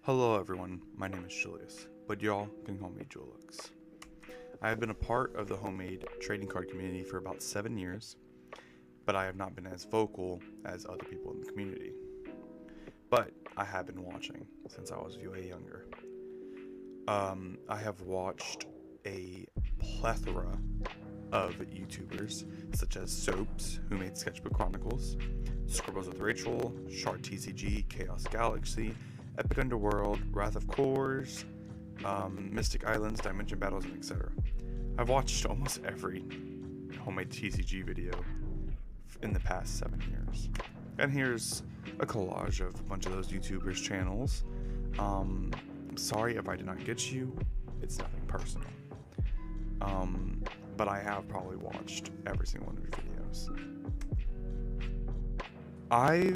Hello everyone, my name is Julius, but y'all can call me Julux. I have been a part of the homemade trading card community for about 7 years, but I have not been as vocal as other people in the community. But I have been watching since I was way younger. I have watched a plethora of YouTubers, such as Soaps, who made Sketchbook Chronicles, Scribbles with Rachel, Shark TCG, Chaos Galaxy, Epic Underworld, Wrath of Cores, Mystic Islands, Dimension Battles, and etc. I've watched almost every homemade TCG video in the past 7 years. And here's a collage of a bunch of those YouTubers' channels. Sorry if I did not get you, it's nothing personal. But I have probably watched every single one of your videos. I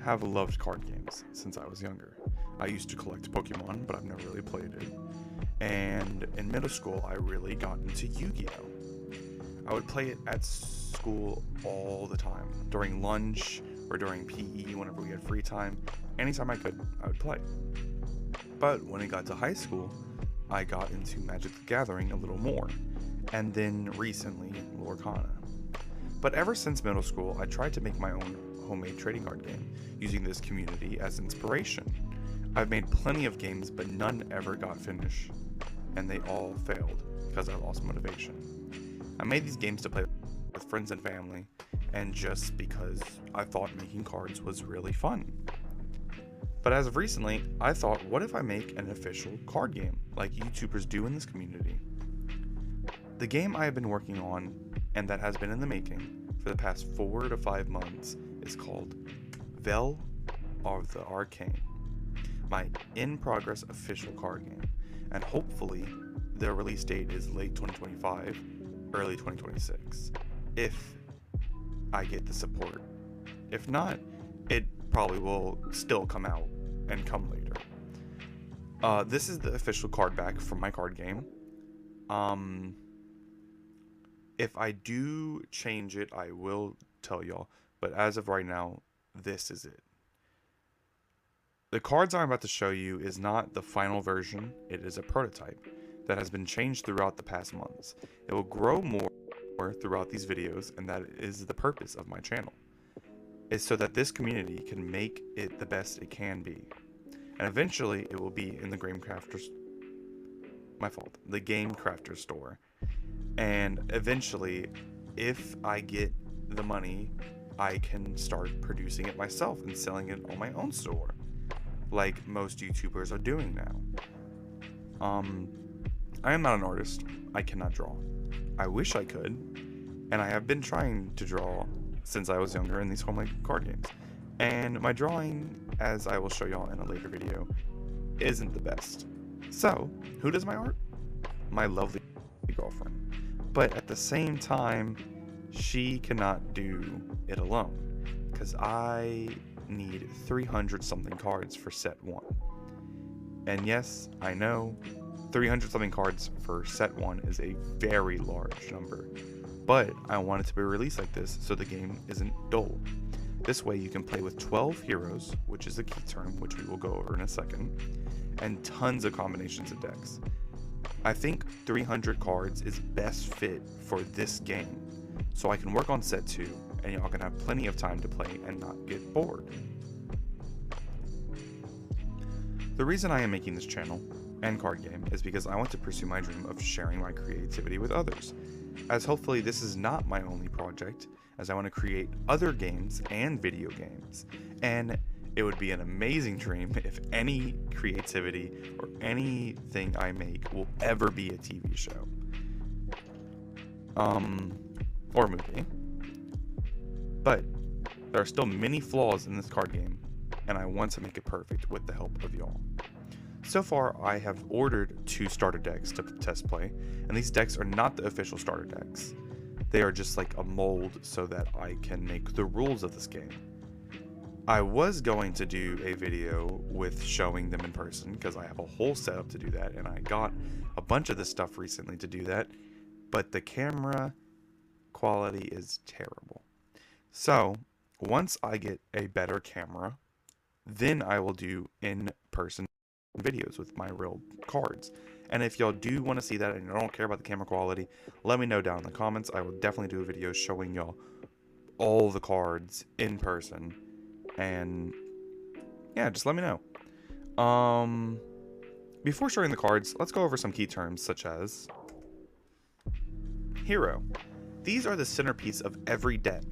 have loved card games since I was younger. I used to collect Pokemon, but I've never really played it. And in middle school, I really got into Yu-Gi-Oh! I would play it at school all the time. During lunch or during PE, whenever we had free time, anytime I could, I would play. But when it got to high school, I got into Magic the Gathering a little more. And then recently, Lorcana. But ever since middle school, I tried to make my own homemade trading card game, using this community as inspiration. I've made plenty of games, but none ever got finished, and they all failed because I lost motivation. I made these games to play with friends and family, and just because I thought making cards was really fun. But as of recently, I thought, what if I make an official card game, like YouTubers do in this community? The game I have been working on, and that has been in the making for the past 4 to 5 months, is called Veil of the Arcane, my in-progress official card game, and hopefully the release date is late 2025, early 2026, if I get the support. If not, it probably will still come out and come later. This is the official card back from my card game. If I do change it, I will tell y'all, but as of right now, this is it. The cards I'm about to show you is not the final version, it is a prototype that has been changed throughout the past months. It will grow more throughout these videos, and that is the purpose of my channel. Is so that this community can make it the best it can be. And eventually it will be in the Game Crafters store. And eventually, if I get the money, I can start producing it myself and selling it on my own store, like most YouTubers are doing now. I am not an artist. I cannot draw. I wish I could, and I have been trying to draw since I was younger in these homemade card games. And my drawing, as I will show y'all in a later video, isn't the best. So, who does my art? My lovely girlfriend. But at the same time, she cannot do it alone, because I need 300 something cards for set 1. And yes, I know 300 something cards for set 1 is a very large number, but I want it to be released like this so the game isn't dull. This way you can play with 12 heroes, which is a key term which we will go over in a second, and tons of combinations of decks. I think 300 cards is best fit for this game, so I can work on set 2, and y'all can have plenty of time to play and not get bored. The reason I am making this channel and card game is because I want to pursue my dream of sharing my creativity with others, as hopefully this is not my only project, as I want to create other games and video games, and it would be an amazing dream if any creativity or anything I make will ever be a TV show. Or movie. But there are still many flaws in this card game, and I want to make it perfect with the help of y'all. So far, I have ordered 2 starter decks to test play, and these decks are not the official starter decks. They are just like a mold so that I can make the rules of this game. I was going to do a video with showing them in person because I have a whole setup to do that, and I got a bunch of this stuff recently to do that, but the camera quality is terrible. So once I get a better camera, then I will do in-person videos with my real cards. And if y'all do want to see that and you don't care about the camera quality, let me know down in the comments. I will definitely do a video showing y'all all the cards in person. And yeah, just let me know. Before showing the cards, let's go over some key terms such as hero. These are the centerpiece of every deck.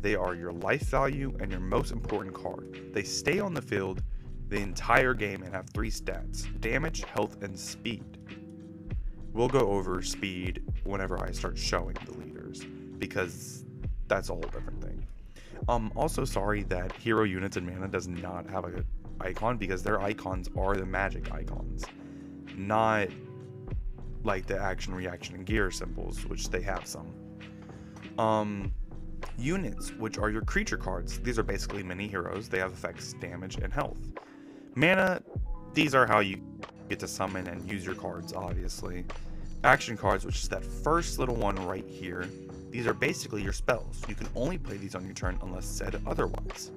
They are your life value and your most important card. They stay on the field the entire game and have 3 stats: damage, health, and speed. We'll go over speed whenever I start showing the leaders, because that's a whole different thing. Also sorry that hero units and mana does not have an icon, because their icons are the magic icons, not like the action, reaction, and gear symbols, which they have some. Units, which are your creature cards. These are basically mini heroes. They have effects, damage, and health. Mana, these are how you get to summon and use your cards, obviously. Action cards, which is that first little one right here. These are basically your spells. You can only play these on your turn unless said otherwise.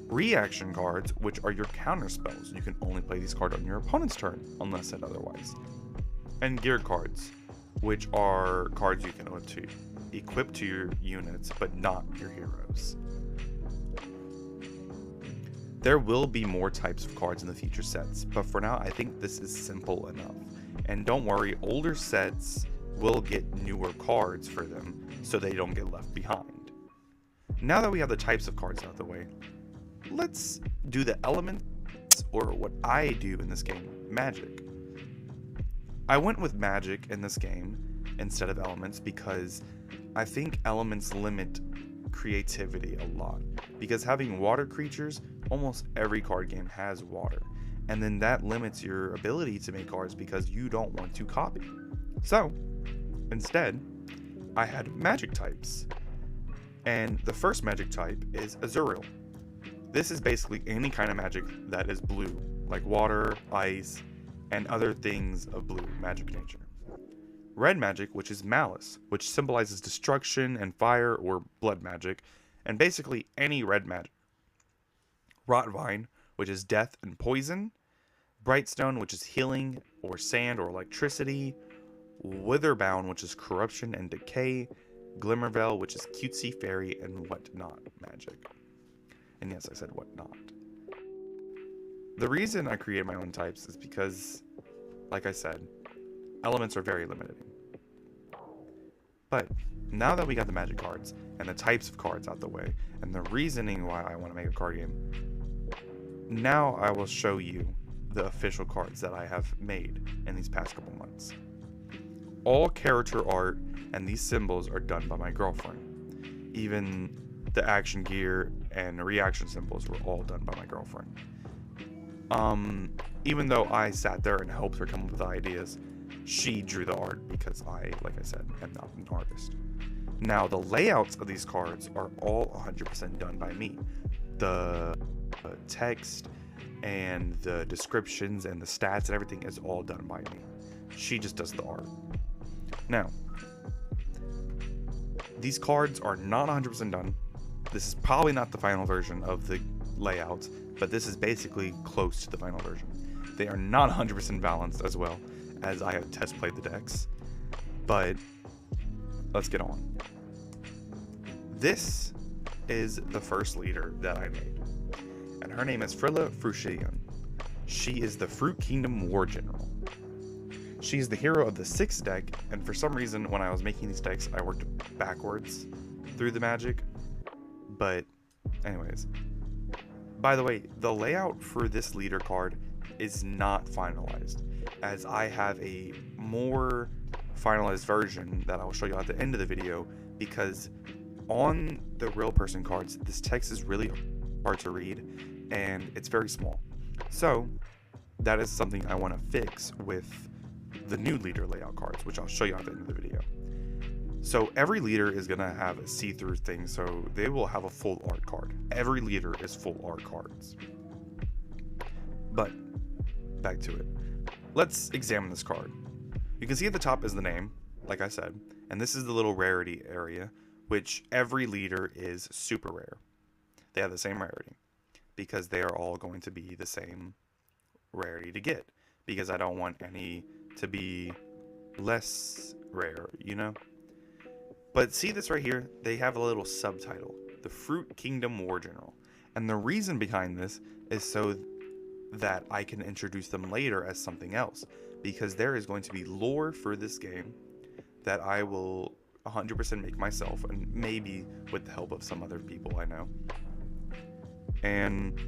Reaction cards, which are your counter spells. You can only play these cards on your opponent's turn unless said otherwise. And gear cards, which are cards you can equip to your units, but not your heroes. There will be more types of cards in the future sets, but for now I think this is simple enough. And don't worry, older sets will get newer cards for them so they don't get left behind. Now that we have the types of cards out of the way, let's do the elements, or what I do in this game, magic. I went with magic in this game instead of elements because I think elements limit creativity a lot, because having water creatures, almost every card game has water, and then that limits your ability to make cards because you don't want to copy. So instead I had magic types, and the first magic type is Azuriel. This is basically any kind of magic that is blue, like water, ice, and other things of blue magic nature. Red magic, which is Malice, which symbolizes destruction and fire or blood magic, and basically any red magic. Rotvine, which is death and poison. Brightstone, which is healing or sand or electricity. Witherbound, which is corruption and decay. Glimmerveil, which is cutesy fairy and whatnot magic. And yes, I said whatnot. The reason I create my own types is because, like I said, elements are very limiting. But now that we got the magic cards and the types of cards out the way, and the reasoning why I want to make a card game, now I will show you the official cards that I have made in these past couple months. All character art and these symbols are done by my girlfriend. Even the action gear and reaction symbols were all done by my girlfriend. Even though I sat there and helped her come up with ideas, she drew the art because I, like I said, am not an artist. Now, the layouts of these cards are all 100% done by me. The text and the descriptions and the stats and everything is all done by me. She just does the art. Now, these cards are not 100% done. This is probably not the final version of the layouts, but this is basically close to the final version. They are not 100% balanced as well, as I have test played the decks, but let's get on. This is the first leader that I made, and her name is Frilla Fruchian. She is the Fruit Kingdom War General. She is the hero of the 6th deck, and for some reason when I was making these decks I worked backwards through the magic, but anyways. By the way, the layout for this leader card is not finalized, as I have a more finalized version that I will show you at the end of the video, because on the real person cards, this text is really hard to read and it's very small. So that is something I want to fix with the new leader layout cards, which I'll show you at the end of the video. So every leader is going to have a see-through thing, so they will have a full art card. Every leader is full art cards. But back to it. Let's examine this card. You can see at the top is the name, like I said, and this is the little rarity area, which every leader is super rare. They have the same rarity because they are all going to be the same rarity to get, because I don't want any to be less rare, you know? But see this right here? They have a little subtitle, the Fruit Kingdom War General. And the reason behind this is so that I can introduce them later as something else, because there is going to be lore for this game that I will 100% make myself, and maybe with the help of some other people I know. And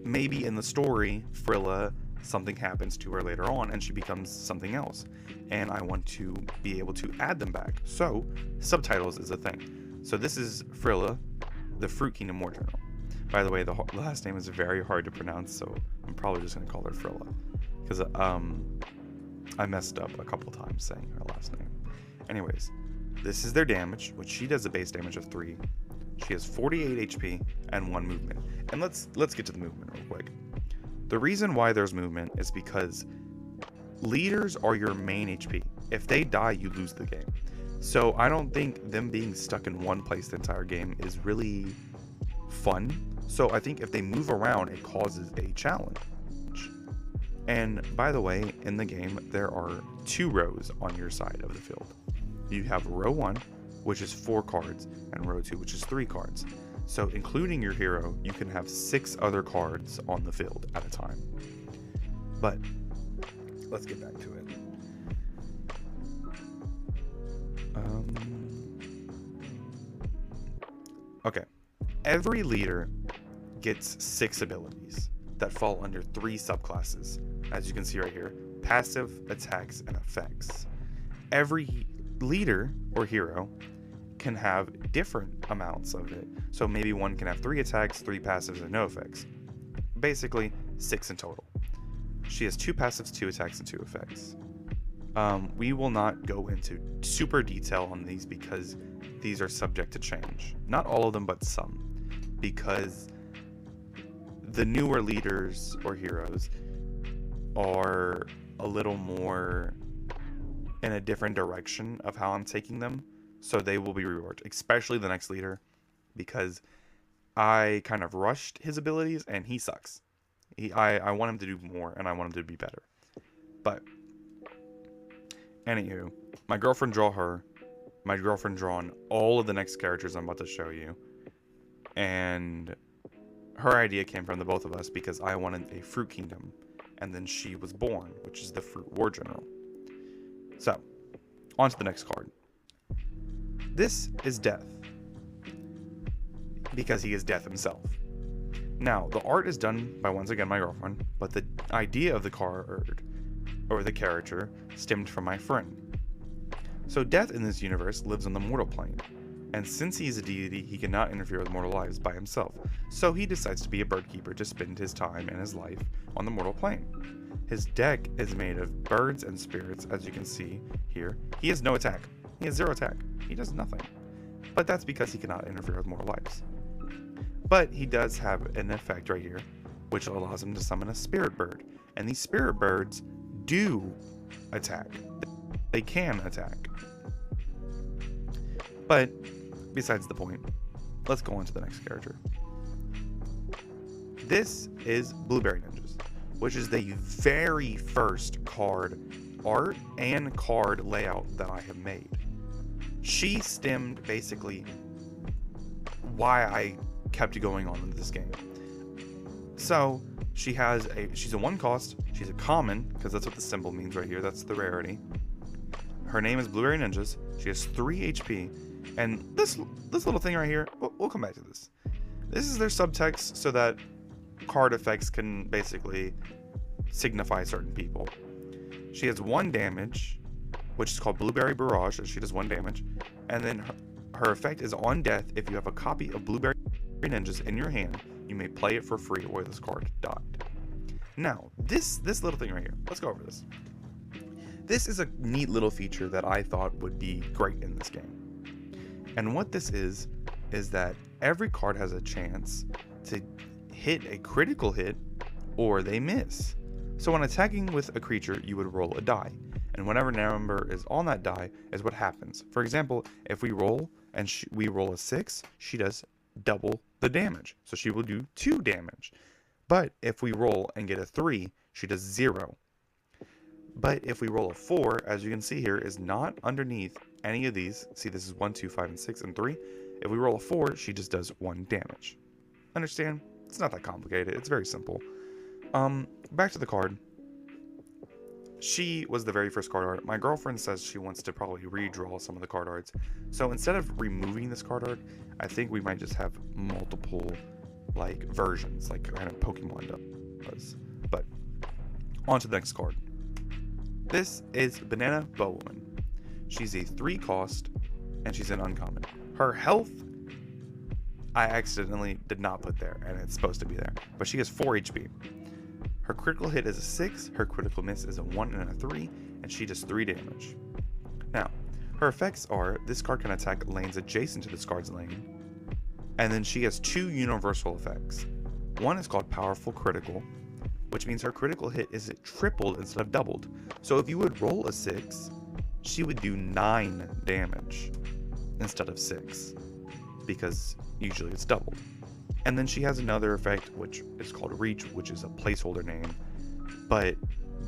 maybe in the story, Frilla, something happens to her later on and she becomes something else, and I want to be able to add them back. So subtitles is a thing. So this is Frilla, the Fruit Kingdom War General. By the way, the last name is very hard to pronounce, so I'm probably just going to call her Frilla, because I messed up a couple times saying her last name. Anyways, this is their damage, which she does a base damage of 3. She has 48 HP and 1 movement. And let's get to the movement real quick. The reason why there's movement is because leaders are your main HP. If they die, you lose the game. So I don't think them being stuck in one place the entire game is really fun. So I think if they move around, it causes a challenge. And by the way, in the game, there are 2 rows on your side of the field. You have row 1, which is 4 cards, and row 2, which is 3 cards. So including your hero, you can have 6 other cards on the field at a time. But let's get back to it. Okay. Every leader gets 6 abilities that fall under 3 subclasses, as you can see right here: passive, attacks, and effects. Every leader or hero can have different amounts of it. So maybe one can have 3 attacks, 3 passives, and no effects. Basically 6 in total. She has 2 passives, 2 attacks, and 2 effects. We will not go into super detail on these because these are subject to change. Not all of them, but some. Because the newer leaders or heroes are a little more in a different direction of how I'm taking them. So they will be reworked, especially the next leader, because I kind of rushed his abilities and he sucks. I want him to do more and I want him to be better. But anywho, my girlfriend drew her. My girlfriend drawn all of the next characters I'm about to show you. And her idea came from the both of us because I wanted a Fruit Kingdom. And then she was born, which is the Fruit War General. So, on to the next card. This is Death, because he is Death himself. Now, the art is done by, once again, my girlfriend, but the idea of the card, or the character, stemmed from my friend. So Death in this universe lives on the mortal plane, and since he is a deity, he cannot interfere with mortal lives by himself, so he decides to be a bird keeper to spend his time and his life on the mortal plane. His deck is made of birds and spirits, as you can see here. He has no attack. He has 0 attack. He does nothing. But that's because he cannot interfere with mortal lives. But he does have an effect right here, which allows him to summon a spirit bird. And these spirit birds do attack. They can attack. But besides the point, let's go on to the next character. This is Blueberry Ninjas, which is the very first card art and card layout that I have made. She stemmed basically why I kept going on with this game. So she's a 1 cost, she's a common, because that's what the symbol means right here, that's the rarity. Her name is Blueberry Ninjas. She has 3 HP, and this little thing right here, we'll come back to this. This is their subtext so that card effects can basically signify certain people. She has 1 damage, which is called Blueberry Barrage, so she does 1 damage. And then her effect is on death. If you have a copy of Blueberry Ninjas in your hand, you may play it for free or this card died. Now, this little thing right here, let's go over this. This is a neat little feature that I thought would be great in this game. And what this is that every card has a chance to hit a critical hit or they miss. So when attacking with a creature, you would roll a die. And whatever number is on that die is what happens. For example, if we roll and we roll a 6, she does double the damage. So she will do 2 damage. But if we roll and get a 3, she does 0. But if we roll a 4, as you can see here, is not underneath any of these. See, this is 1, 2, 5, and 6, and 3. If we roll a 4, she just does 1 damage. Understand? It's not that complicated. It's very simple. Back to the card. She was the very first card art. My girlfriend says she wants to probably redraw some of the card arts. So instead of removing this card art, I think we might just have multiple like versions, like kind of Pokemon does. But on to the next card. This is Banana Bowwoman. She's a 3 cost and she's an uncommon. Her health I accidentally did not put there, and it's supposed to be there, but she has 4 HP. Her critical hit is a 6, her critical miss is a 1 and a 3, and she does 3 damage. Now, her effects are, this card can attack lanes adjacent to this card's lane, and then she has 2 universal effects. One is called Powerful Critical, which means her critical hit is tripled instead of doubled. So if you would roll a 6, she would do 9 damage instead of 6, because usually it's doubled. And then she has another effect which is called Reach, which is a placeholder name, but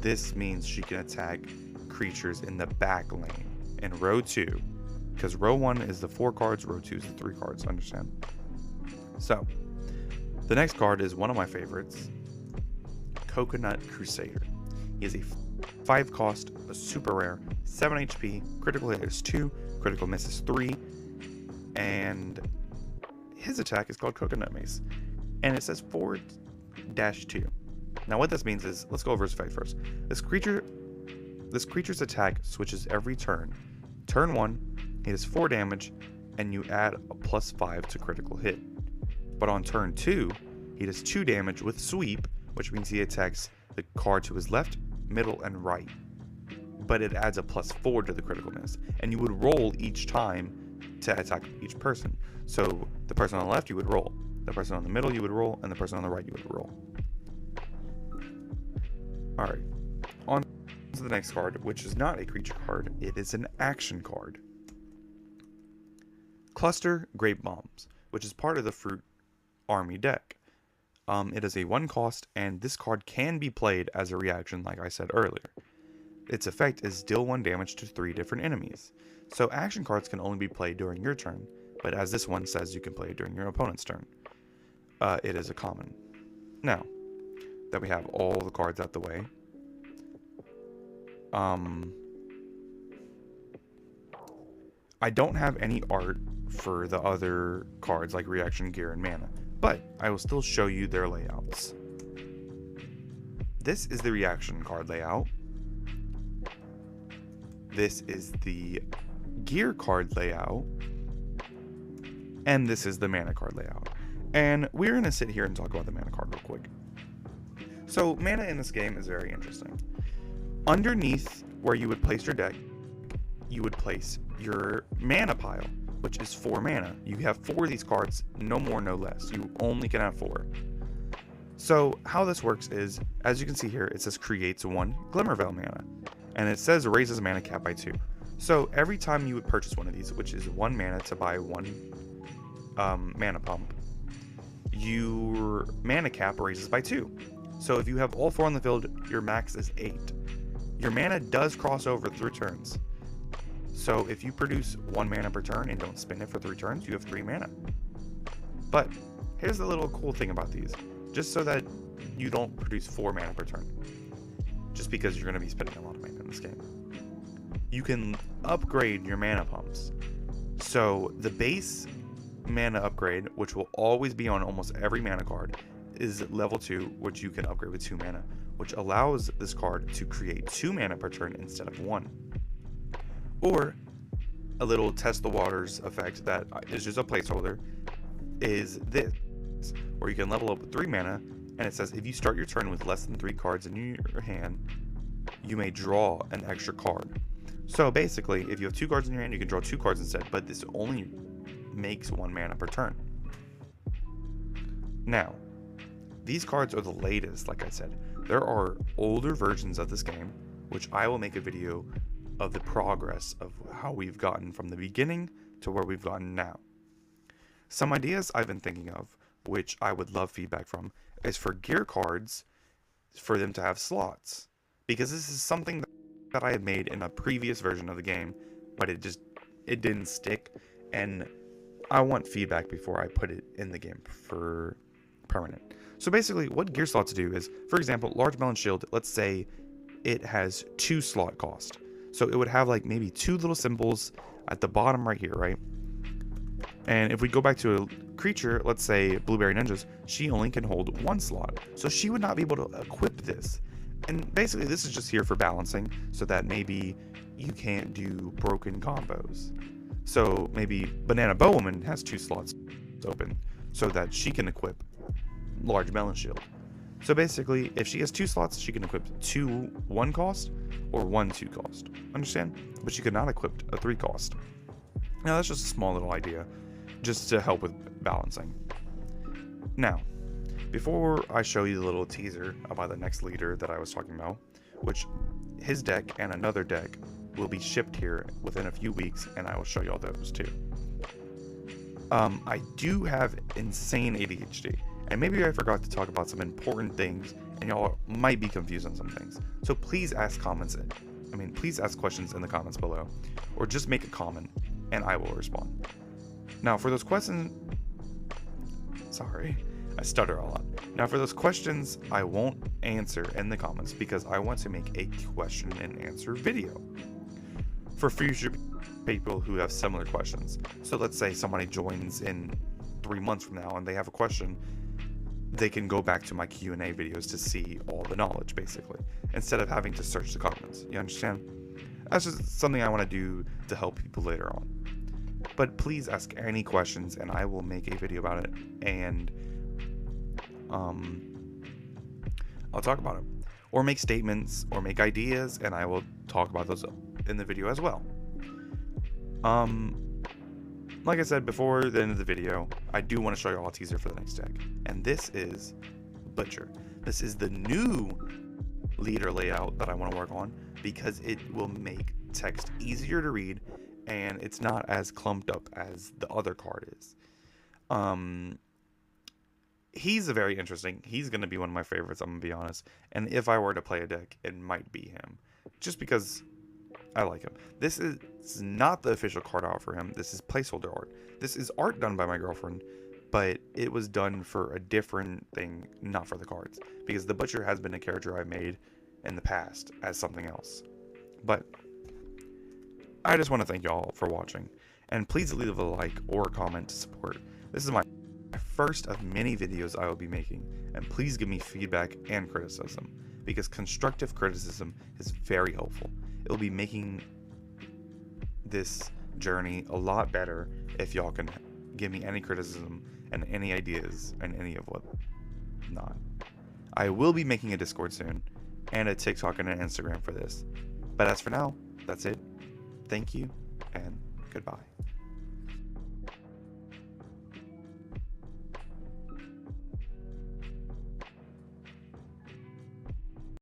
this means she can attack creatures in the back lane in row 2, because row 1 is the 4 cards, row 2 is the 3 cards, understand? So the next card is one of my favorites, Coconut Crusader. He is a 5 cost, a super rare, 7 HP, critical hit is 2, critical miss is 3, and his attack is called Coconut Mace, and it says /2. Now what this means is, let's go over his effect first. This creature's attack switches every turn. Turn 1, he does 4 damage, and you add a +5 to critical hit. But on turn 2, he does 2 damage with Sweep, which means he attacks the card to his left, middle, and right. But it adds a +4 to the critical miss, and you would roll each time to attack each person. So the person on the left you would roll, the person on the middle you would roll, and the person on the right you would roll. Alright, on to the next card, which is not a creature card, it is an action card. Cluster Grape Bombs, which is part of the Fruit Army deck. It is a 1 cost, and this card can be played as a reaction like I said earlier. Its effect is deal 1 damage to 3 different enemies. So action cards can only be played during your turn, but as this one says, you can play it during your opponent's turn. It is a common. Now that we have all the cards out the way, I don't have any art for the other cards like Reaction Gear and Mana, but I will still show you their layouts. This is the reaction card layout. This is the gear card layout, and this is the mana card layout. And we're going to sit here and talk about the mana card real quick. So mana in this game is very interesting. Underneath where you would place your deck, you would place your mana pile, which is 4 mana. You have 4 of these cards, no more, no less. You only can have 4. So how this works is, as you can see here, it says creates 1 Glimmerveil mana, and it says raises mana cap by 2. So every time you would purchase one of these, which is 1 mana to buy 1 mana pump, your mana cap raises by 2. So if you have all 4 on the field, your max is 8. Your mana does cross over through turns. So if you produce 1 mana per turn and don't spend it for 3 turns, you have 3 mana. But here's the little cool thing about these. Just so that you don't produce 4 mana per turn, just because you're going to be spending a lot of mana in this game, you can upgrade your mana pumps. So the base mana upgrade, which will always be on almost every mana card, is level 2, which you can upgrade with 2 mana, which allows this card to create 2 mana per turn instead of 1. Or a little test the waters effect that is just a placeholder is this, where you can level up with 3 mana, and it says if you start your turn with less than 3 cards in your hand, you may draw an extra card. So basically, if you have 2 cards in your hand, you can draw 2 cards instead, but this only makes 1 mana per turn. Now, these cards are the latest, like I said. There are older versions of this game, which I will make a video of the progress of how we've gotten from the beginning to where we've gotten now. Some ideas I've been thinking of, which I would love feedback from, is for gear cards, for them to have slots. Because this is something that I had made in a previous version of the game, but it didn't stick, and I want feedback before I put it in the game for permanent. So basically, what gear slots do is, for example, large melon shield, let's say it has 2 slot cost. So it would have like maybe 2 little symbols at the bottom right here, right? And if we go back to a creature, let's say Blueberry Ninjas, she only can hold 1 slot. So she would not be able to equip this. And basically this is just here for balancing, so that maybe you can't do broken combos. So maybe Banana Bowwoman has 2 slots open, so that she can equip Large Melon Shield. So basically, if she has 2 slots, she can equip 2 1 cost or 1 2 cost. Understand? But she could not equip a 3 cost. Now that's just a small little idea, just to help with balancing. Now, before I show you the little teaser about the next leader that I was talking about, which his deck and another deck will be shipped here within a few weeks, and I will show you all those too. I do have insane ADHD, and maybe I forgot to talk about some important things, and y'all might be confused on some things. So please ask please ask questions in the comments below, or just make a comment, and I will respond. Now, for those questions, sorry, I stutter a lot. Now, for those questions, I won't answer in the comments because I want to make a question and answer video for future people who have similar questions. So let's say somebody joins in 3 months from now and they have a question, they can go back to my Q&A videos to see all the knowledge, basically, instead of having to search the comments. You understand? That's just something I want to do to help people later on. But please ask any questions and I will make a video about it, and I'll talk about it, or make statements, or make ideas, and I will talk about those in the video as well. Like I said before the end of the video, I do want to show you all a teaser for the next deck, and this is Butcher. This is the new leader layout that I want to work on because it will make text easier to read, and it's not as clumped up as the other card is. He's very interesting. He's going to be one of my favorites, I'm going to be honest. And if I were to play a deck, it might be him, just because I like him. This is not the official card art for him. This is placeholder art. This is art done by my girlfriend, but it was done for a different thing, not for the cards, because the Butcher has been a character I've made in the past as something else. But I just want to thank y'all for watching, and please leave a like or a comment to support. This is my first of many videos I will be making, and please give me feedback and criticism, because constructive criticism is very helpful. It will be making this journey a lot better if y'all can give me any criticism and any ideas and any of what not. I will be making a Discord soon, and a TikTok and an Instagram for this. But as for now, that's it. Thank you, and goodbye.